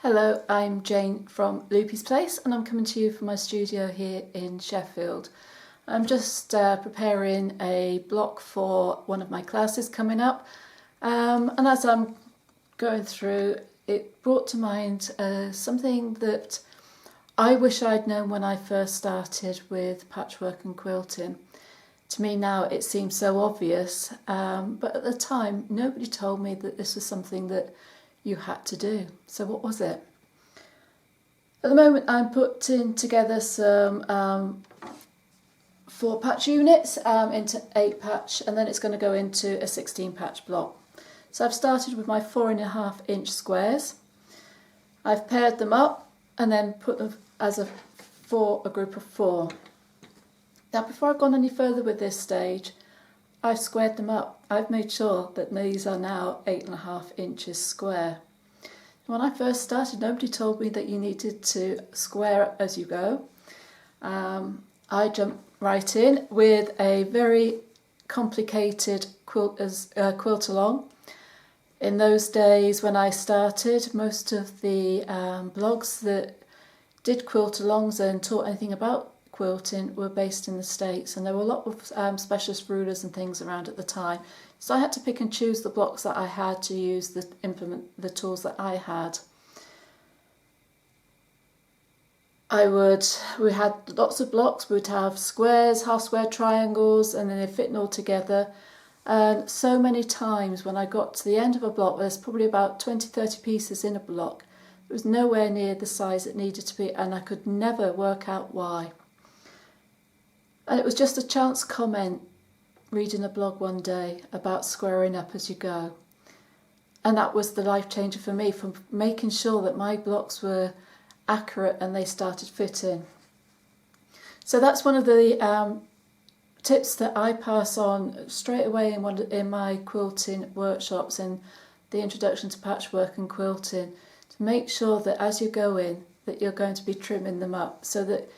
Hello, I'm Jane from Loopy's place and I'm coming to you from my studio here in Sheffield. I'm just preparing a block for one of my classes coming up, and as I'm going through it brought to mind something that I wish I'd known when I first started with patchwork and quilting. To me now it seems so obvious, but at the time nobody told me that this was something that you had to do. So what was it? At the moment I'm putting together some 4 patch units into 8 patch, and then it's going to go into a 16 patch block. So I've started with my 4.5 inch squares. I've paired them up and then put them as a group of 4. Now before I've gone any further with this stage, I've squared them up. I've made sure that these are now 8.5 inches square. When I first started, nobody told me that you needed to square up as you go. I jumped right in with a very complicated quilt along. In those days when I started, most of the blogs that did quilt alongs and taught anything about quilting were based in the States, and there were a lot of specialist rulers and things around at the time, so I had to pick and choose the blocks that I had to use to implement the tools that I had. We had lots of blocks. We would have squares, half square, triangles, and then they're fitting all together. And so many times when I got to the end of a block, there's probably about 20-30 pieces in a block, it was nowhere near the size it needed to be, and I could never work out why. And it was just a chance comment reading a blog one day about squaring up as you go. And that was the life changer for me, from making sure that my blocks were accurate and they started fitting. So that's one of the tips that I pass on straight away in my quilting workshops and the introduction to patchwork and quilting, to make sure that as you go in that you're going to be trimming them up, so that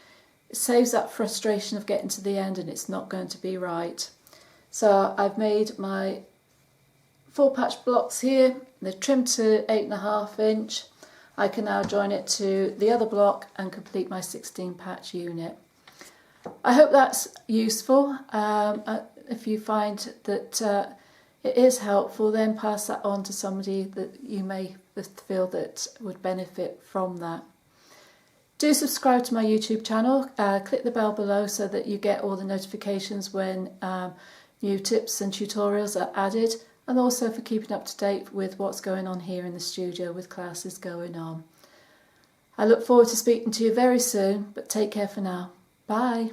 it saves that frustration of getting to the end and it's not going to be right. So I've made my 4 patch blocks here. They're trimmed to 8.5 inch. I can now join it to the other block and complete my 16 patch unit. I hope that's useful. If you find that it is helpful, then pass that on to somebody that you may feel that would benefit from that. Do subscribe to my YouTube channel, click the bell below so that you get all the notifications when new tips and tutorials are added, and also for keeping up to date with what's going on here in the studio with classes going on. I look forward to speaking to you very soon, but take care for now. Bye.